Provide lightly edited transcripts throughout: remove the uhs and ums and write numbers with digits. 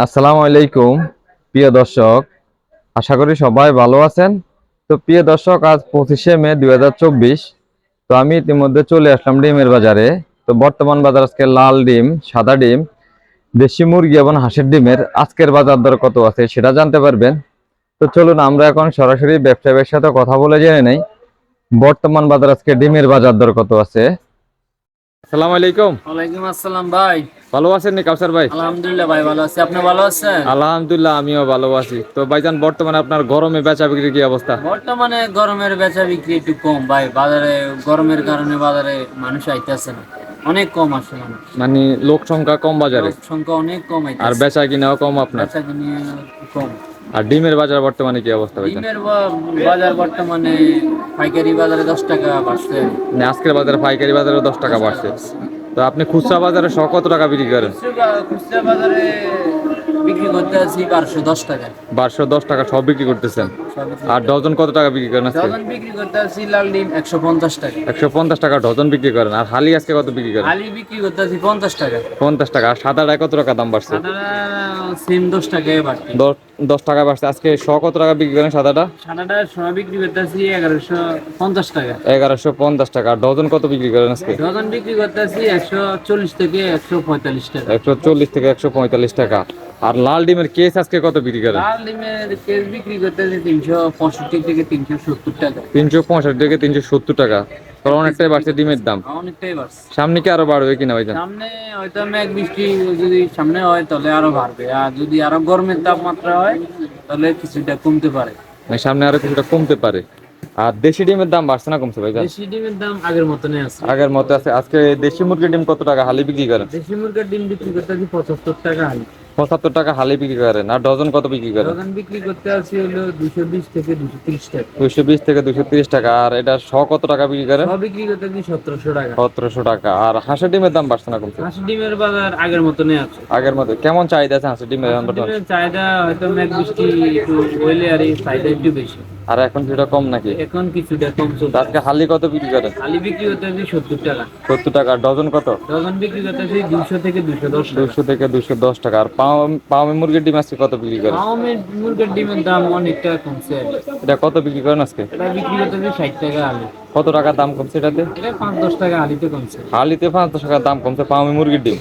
আসসালামু আলাইকুম প্রিয় দর্শক, আশা করি সবাই ভালো আছেন। তো প্রিয় দর্শক, আজ 25শে মে 2024। তো আমি ইতিমধ্যে চলে আসলাম ডিমের বাজারে। তো বর্তমান বাজার আজকে লাল ডিম, সাদা ডিম, দেশি মুরগি এবং হাঁসের ডিমের আজকের বাজার দর কত আছে সেটা জানতে পারবেন। তো চলুন আমরা এখন সরাসরি ব্যবসায়ীর সাথে কথা বলে জেনে নেই বর্তমান বাজার আজকে ডিমের বাজার দর কত আছে। আসসালামু আলাইকুম। ওয়ালাইকুম আসসালাম ভাই। ভালো আছেন নি কাউসার ভাই? আলহামদুলিল্লাহ ভাই, ভালো আছি। আপনি ভালো আছেন? আলহামদুলিল্লাহ, আমিও ভালো আছি। তো ভাইজান, বর্তমানে আপনার গরমে বেচা বিক্রির কি অবস্থা? বর্তমানে গরমের বেচা বিক্রি একটু কম ভাই। বাজারে গরমের কারণে বাজারে মানুষ আইতেছে না, অনেক কম আসে মানুষ। মানে লোক সংখ্যা কম বাজারে, লোক সংখ্যা অনেক কম আর আইতেছে, বেচা কিনাও কম আপনার। বেচা কিনে কম। আর ডিমের বাজার বর্তমানে কি অবস্থা ভাইজান? ডিমের বাজার বর্তমানে পাইকারি বাজারে 10 টাকা বাড়ছে। মানে আজকের বাজারে পাইকারি বাজারে 10 টাকা 10 টাকা বাড়ছে। বাড়ছে। তো আপনি খুচরা বাজারে কত টাকা বিক্রি করেন? খুচরা বাজারে বিক্রি করতে আছি 1210 টাকা। 1210 টাকা সব বিক্রি করতেছেন। সব বিক্রি আর ডজন কত টাকা বিক্রি করেন আজকে? ডজন বিক্রি করতে আছি লাল ডিম 150 টাকা। 150 টাকা ডজন বিক্রি করেন। আর হালি আজকে কত বিক্রি করেন? আলি বিক্রি করতে আছি 50 টাকা। 50 টাকা। আর সাদাটায় কত টাকা দাম বাড়ছে? সাদাটা সেম 10 টাকায় বাড়তি। 10 টাকা বাড়ছে। আজকে কত টাকা বিক্রি করেন সাদাটা? সাদাটা সোনা বিক্রি করতে আছি 1150 টাকা। 1150 টাকা। আর ডজন কত বিক্রি করেন আজকে? ডজন বিক্রি করতে আছি 140 থেকে 145 টাকা। 140 থেকে 145 টাকা। আর লাল ডিমের কেস আজকে কত বিক্রি করেন? লাল ডিমের কেজি বিক্রি করতে আছি 365 থেকে 370 টাকা। 365 থেকে 370 টাকা। তো অনেকটাই বাড়ছে ডিমের দাম। অনেকটাই বাড়ছে। সামনে কি আরো বাড়বে কিনা ভাইজান? সামনে হয়তো মেঘ বৃষ্টি যদি সামনে হয় তাহলে আরো বাড়বে, আর যদি আরো গরমের তাপমাত্রা হয় তাহলে কিছুটা কমতে পারে। মানে সামনে আরো কিছুটা কমতে পারে। আর দেশি ডিমের দাম বাড়ছে না কমছে ভাইজান? দেশি ডিমের দাম আগের মতনই আছে। আগের মতো আছে। আজকে দেশি মুরগির ডিম কত টাকা হালি বিক্রি করেন? দেশি মুরগির ডিম বিক্রি করতে আছি 75 টাকা হালি। 75 টাকা হালি বিক্রি করেন। আর ডজন কত বিক্রি করেন? ডজন বিক্রি করতে আছি হলো 220 থেকে 230 টাকা। 220 থেকে 230 টাকা। আর এটা কত টাকা বিক্রি করেন? সব বিক্রি করতে আছি 1700 টাকা। 1700 টাকা। আর হাঁসের ডিমের দাম বাড়ছে না কমছে? হাঁস ডিমের বাজার আগের মতনই আছে। আগের মতো কেমন চাহিদা আছে হাঁসের ডিমের এখন হাঁস বর্তমানে? ডিমের চাহিদা হয়তো মেঘ বৃষ্টি একটু হইলে আর এই চাহিদা একটু বেশি। আর এখন সেটা কম নাকি? এখন কিছুটা কম তো চলছে। আজকে হালি কত বিক্রি করেন? হালি বিক্রি করতে আছি 70 টাকা। 70 টাকা। আর ডজন কত? ডজন বিক্রি করতে আছি 200 থেকে 210 টাকা। 200 থেকে 210 টাকা। আর পাওমি মুরগির ডিম আজকে কত বিক্রি করেন? ফার্মের মুরগির ডিমের দাম অনেকটা কমছে আর কি। এটা কত বিক্রি করেন আজকে? এটা বিক্রি করতে আছি 60 টাকা হালি। কত টাকা দাম কমছে এটাতে? এটা 5-10 টাকা হালিতে কমছে। হালিতে 5-10 টাকা দাম কমছে পাওমি মুরগির ডিম।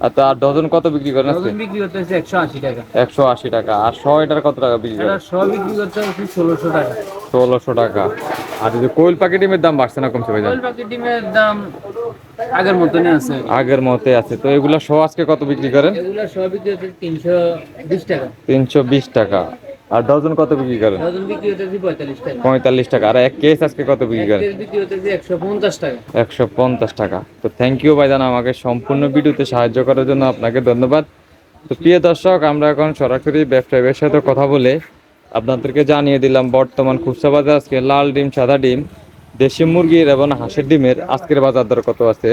আর তার ডজন কত বিক্রি করেন আজকে? ডজন বিক্রি করতে আছি 180 টাকা। 180 টাকা। আর এটার কত টাকা বিক্রি এটা করেন? সব বিক্রি করতে আছি 1600 টাকা। 1600 টাকা। আর এই যে কোয়েল পাখি ডিমের দাম বাড়ছে না কমছে ভাইজান? কোয়েল পাখি ডিমের দাম আগের মতনই আছে। আগের মতে আছে। তো এগুলা আজকে কত বিক্রি করেন? এগুলো সব বিক্রি হচ্ছে 320 টাকা। 320 টাকা। আর ডজন কত বিক্রি করেন? ডজন বিক্রি হচ্ছে 45 টাকা। 45 টাকা। আর এক কেস আজকে কত বিক্রি এক করেন? কেজি বিক্রি হচ্ছে 150 টাকা। 150 টাকা। তো থ্যাংক ইউ ভাইজান, আমাকে সম্পূর্ণ ভিডিওতে সাহায্য করার জন্য আপনাকে ধন্যবাদ। তো প্রিয় দর্শক, আমরা এখন সরাসরি ব্যবসায়ীর সাথে কথা বলে আপনাদেরকে জানিয়ে দিলাম বর্তমান খুচরা বাজার আজকে লাল ডিম, সাদা ডিম, দেশি মুরগির এবং হাঁসের ডিমের আজকের বাজার দর কত আছে।